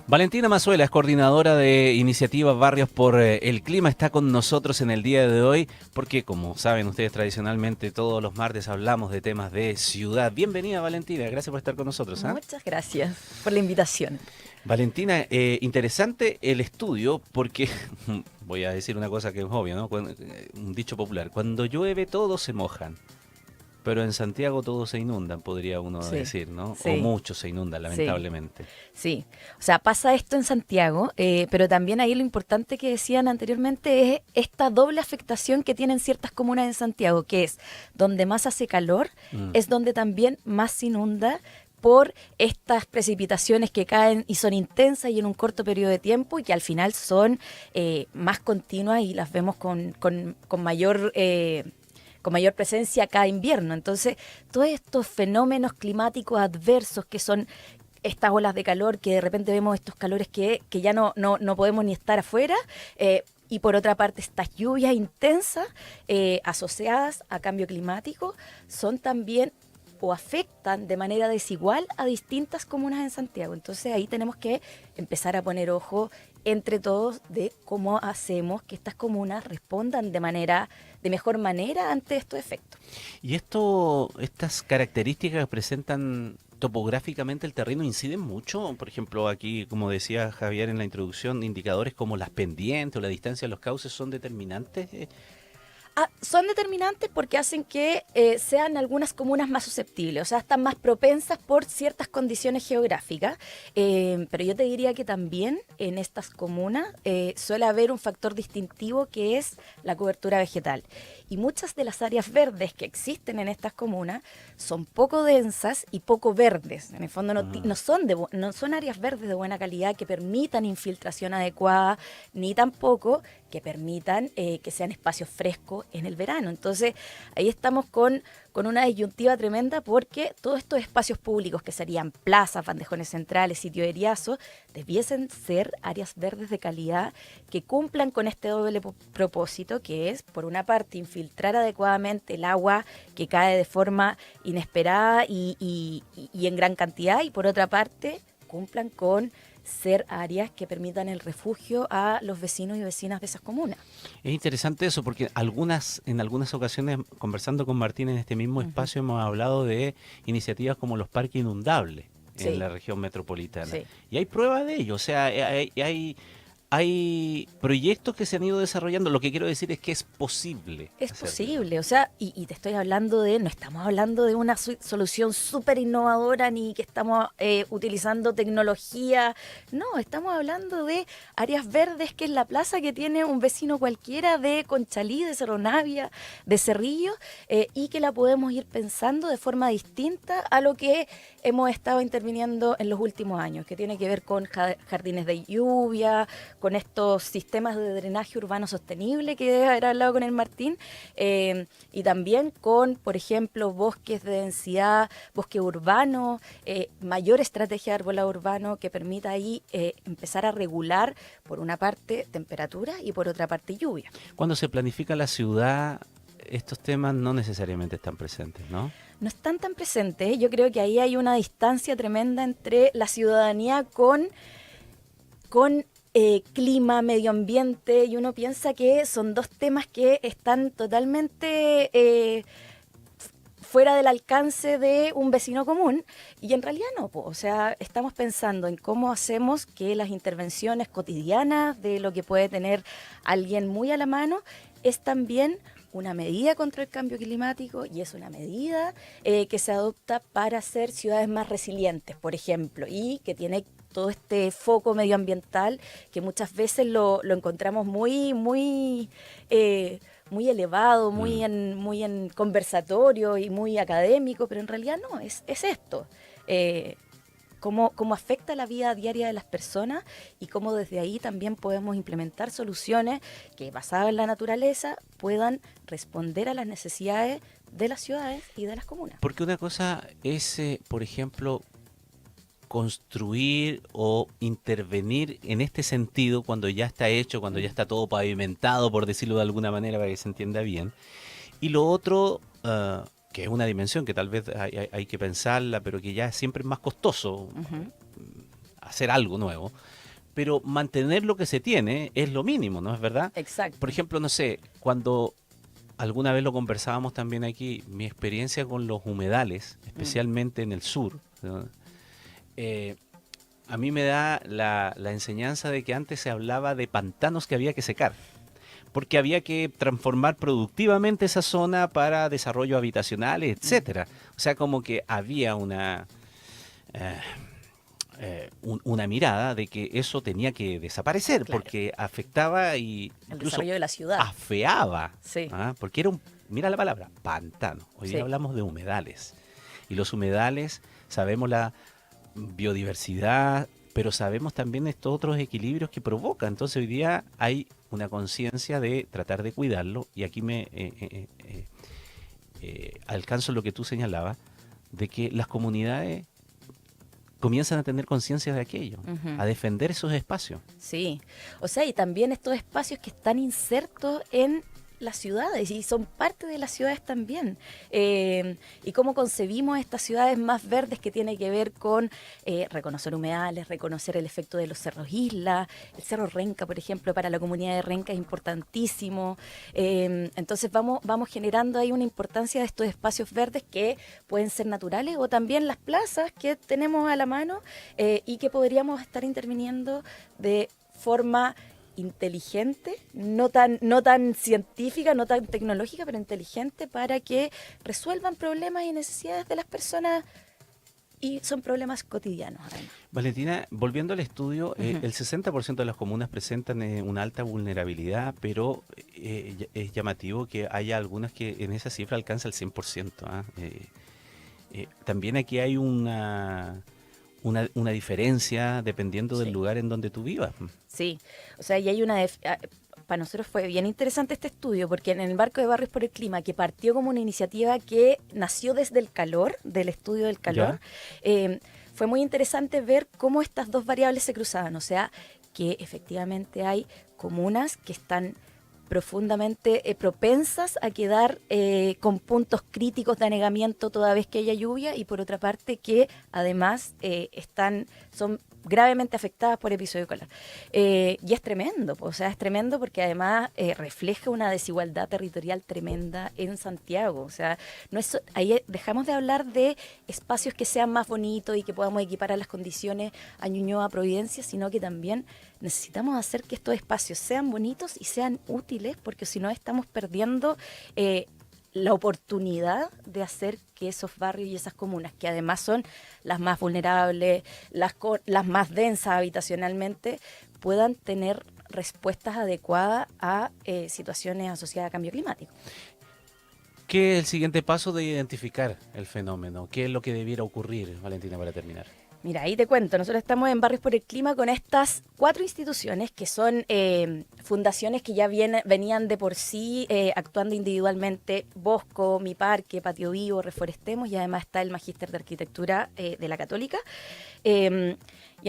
Valentina Mazuela es coordinadora de Iniciativa Barrios por el Clima, está con nosotros en el día de hoy porque, como saben ustedes, tradicionalmente todos los martes hablamos de temas de ciudad. Bienvenida, Valentina, gracias por estar con nosotros. Muchas gracias por la invitación. Valentina, interesante el estudio porque, voy a decir una cosa que es obvia, ¿no? Un dicho popular, cuando llueve todos se mojan. Pero en Santiago todos se inundan, podría uno decir, ¿no? O Sí, muchos se inundan, sí, lamentablemente. sí. O sea, pasa esto en Santiago, pero también ahí lo importante que decían anteriormente es esta doble afectación que tienen ciertas comunas en Santiago, que es donde más hace calor, Mm. es donde también más se inunda por estas precipitaciones que caen y son intensas y en un corto periodo de tiempo y que al final son más continuas y las vemos con mayor presencia cada invierno. Entonces, todos estos fenómenos climáticos adversos que son estas olas de calor, que de repente vemos estos calores que ya no podemos ni estar afuera, y por otra parte estas lluvias intensas asociadas a cambio climático, son también o afectan de manera desigual a distintas comunas en Santiago. Entonces ahí tenemos que empezar a poner ojo entre todos de cómo hacemos que estas comunas respondan de mejor manera ante estos efectos. ¿Y estas características que presentan topográficamente el terreno inciden mucho? Por ejemplo, aquí, como decía Javier en la introducción, indicadores como las pendientes o la distancia de los cauces son determinantes. Son determinantes porque hacen que sean algunas comunas más susceptibles, o sea, están más propensas por ciertas condiciones geográficas, pero yo te diría que también en estas comunas suele haber un factor distintivo que es la cobertura vegetal. Y muchas de las áreas verdes que existen en estas comunas son poco densas y poco verdes. En el fondo Ah, no son áreas verdes de buena calidad que permitan infiltración adecuada, ni tampoco que permitan que sean espacios frescos en el verano. Entonces, ahí estamos con una disyuntiva tremenda porque todos estos espacios públicos que serían plazas, bandejones centrales, sitio de eriazo, debiesen ser áreas verdes de calidad que cumplan con este doble propósito, que es, por una parte, infiltrar adecuadamente el agua que cae de forma inesperada y en gran cantidad, y por otra parte, cumplan con ser áreas que permitan el refugio a los vecinos y vecinas de esas comunas. es interesante eso porque en algunas ocasiones, conversando con Martín en este mismo Ujú. espacio, hemos hablado de iniciativas como los parques inundables en Sí, la región metropolitana. sí. Y hay pruebas de ello, o sea, hay proyectos que se han ido desarrollando. Lo que quiero decir es que es posible Es hacerlo. posible, o sea, y te estoy hablando no estamos hablando de una solución súper innovadora ni que estamos utilizando tecnología, no, estamos hablando de áreas verdes, que es la plaza que tiene un vecino cualquiera de Conchalí, de Cerro Navia, de Cerrillo, y que la podemos ir pensando de forma distinta a lo que hemos estado interviniendo en los últimos años, que tiene que ver con jardines de lluvia, con estos sistemas de drenaje urbano sostenible que debe haber hablado con el Martín, y también con, por ejemplo, bosques de densidad, bosque urbano, mayor estrategia de arbolado urbano que permita ahí empezar a regular, por una parte, temperatura y por otra parte, lluvia. Cuando se planifica la ciudad, estos temas no necesariamente están presentes, ¿no? No están tan presentes. Yo creo que ahí hay una distancia tremenda entre la ciudadanía con clima, medio ambiente, y uno piensa que son dos temas que están totalmente fuera del alcance de un vecino común, y en realidad no, po. O sea, estamos pensando en cómo hacemos que las intervenciones cotidianas de lo que puede tener alguien muy a la mano es también una medida contra el cambio climático, y es una medida que se adopta para hacer ciudades más resilientes, por ejemplo, y que tiene todo este foco medioambiental que muchas veces lo encontramos muy elevado, Mm. muy en conversatorio y muy académico, pero en realidad no, es esto. Eh, cómo afecta la vida diaria de las personas y cómo desde ahí también podemos implementar soluciones que, basadas en la naturaleza, puedan responder a las necesidades de las ciudades y de las comunas. Porque una cosa es, por ejemplo, construir o intervenir en este sentido cuando ya está hecho, cuando ya está todo pavimentado, por decirlo de alguna manera para que se entienda bien. Y lo otro, que es una dimensión que tal vez hay que pensarla, pero que ya siempre es más costoso. Uh -huh. hacer algo nuevo, pero mantener lo que se tiene es lo mínimo, ¿no es verdad? Exacto. Por ejemplo, no sé, cuando alguna vez lo conversábamos también aquí, mi experiencia con los humedales, especialmente en el sur, ¿no? Eh, a mí me da la enseñanza de que antes se hablaba de pantanos que había que secar, porque había que transformar productivamente esa zona para desarrollo habitacional, etcétera. O sea, como que había eh, una mirada de que eso tenía que desaparecer, Claro. porque afectaba y El incluso desarrollo de la ciudad. afeaba, Sí, ¿ah? Porque era mira la palabra, pantano. Hoy día sí. hablamos de humedales. Y los humedales, sabemos la biodiversidad, pero sabemos también estos otros equilibrios que provoca. Entonces hoy día hay una conciencia de tratar de cuidarlo, y aquí me alcanzo lo que tú señalabas, de que las comunidades comienzan a tener conciencia de aquello, Ujú. a defender esos espacios. Sí, o sea, y también estos espacios que están insertos en las ciudades y son parte de las ciudades también. Y cómo concebimos estas ciudades más verdes que tiene que ver con reconocer humedales, reconocer el efecto de los cerros isla. El Cerro Renca, por ejemplo, para la comunidad de Renca es importantísimo. Entonces vamos generando ahí una importancia de estos espacios verdes que pueden ser naturales o también las plazas que tenemos a la mano y que podríamos estar interviniendo de forma inteligente, no tan científica, no tan tecnológica, pero inteligente para que resuelvan problemas y necesidades de las personas y son problemas cotidianos además. Valentina, volviendo al estudio, Ujú. el 60% de las comunas presentan una alta vulnerabilidad, pero es llamativo que haya algunas que en esa cifra alcanza el 100%. ¿Ah? También aquí hay una diferencia dependiendo del Sí. lugar en donde tú vivas. Sí, o sea, y hay para nosotros fue bien interesante este estudio, porque en el marco de Barrios por el Clima, que partió como una iniciativa que nació desde el calor, del estudio del calor, ¿Ya? fue muy interesante ver cómo estas dos variables se cruzaban, o sea, que efectivamente hay comunas que están profundamente propensas a quedar con puntos críticos de anegamiento toda vez que haya lluvia y por otra parte que además son gravemente afectadas por episodios de calor. Y es tremendo, o sea, es tremendo porque además refleja una desigualdad territorial tremenda en Santiago. O sea, no es, ahí dejamos de hablar de espacios que sean más bonitos y que podamos equiparar las condiciones a Ñuñoa, Providencia, sino que también necesitamos hacer que estos espacios sean bonitos y sean útiles, porque si no estamos perdiendo la oportunidad de hacer que esos barrios y esas comunas, que además son las más vulnerables, las más densas habitacionalmente, puedan tener respuestas adecuadas a situaciones asociadas a cambio climático. ¿Qué es el siguiente paso de identificar el fenómeno? ¿Qué es lo que debiera ocurrir, Valentina, para terminar? Mira, ahí te cuento, nosotros estamos en Barrios por el Clima con estas 4 instituciones que son fundaciones que ya venían de por sí actuando individualmente, Bosco, Mi Parque, Patio Vivo, Reforestemos, y además está el Magíster de Arquitectura de la Católica. Y en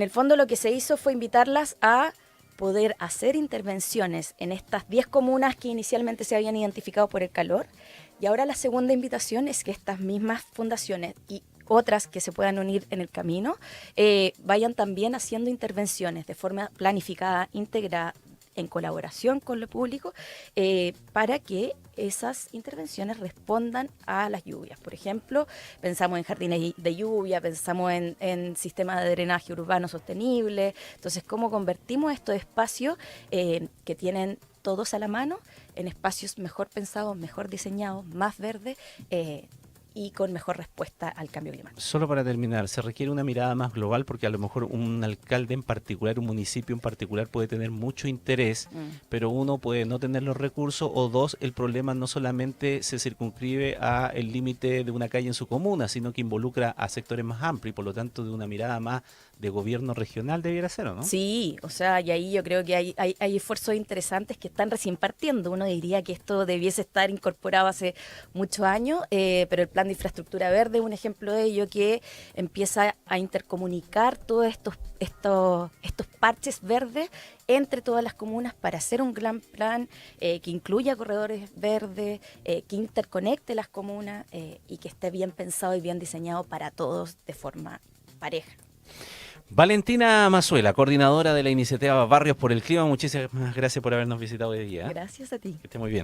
el fondo lo que se hizo fue invitarlas a poder hacer intervenciones en estas 10 comunas que inicialmente se habían identificado por el calor. Y ahora la segunda invitación es que estas mismas fundaciones y otras que se puedan unir en el camino, vayan también haciendo intervenciones de forma planificada, integrada, en colaboración con lo público, para que esas intervenciones respondan a las lluvias. Por ejemplo, pensamos en jardines de lluvia, pensamos en sistemas de drenaje urbano sostenible. Entonces, ¿cómo convertimos estos espacios que tienen todos a la mano en espacios mejor pensados, mejor diseñados, más verdes, y con mejor respuesta al cambio climático? Solo para terminar, se requiere una mirada más global porque a lo mejor un alcalde en particular, un municipio en particular puede tener mucho interés, pero uno puede no tener los recursos, o dos, el problema no solamente se circunscribe a el límite de una calle en su comuna, sino que involucra a sectores más amplios y por lo tanto de una mirada más de gobierno regional debiera ser, ¿o no? Sí, o sea, y ahí yo creo que hay esfuerzos interesantes que están recién partiendo. Uno diría que esto debiese estar incorporado hace muchos años, pero el Plan de Infraestructura Verde es un ejemplo de ello que empieza a intercomunicar todos estos parches verdes entre todas las comunas para hacer un gran plan que incluya corredores verdes, que interconecte las comunas y que esté bien pensado y bien diseñado para todos de forma pareja. Valentina Mazuela, coordinadora de la iniciativa Barrios por el Clima, muchísimas gracias por habernos visitado hoy día. Gracias a ti. Que esté muy bien.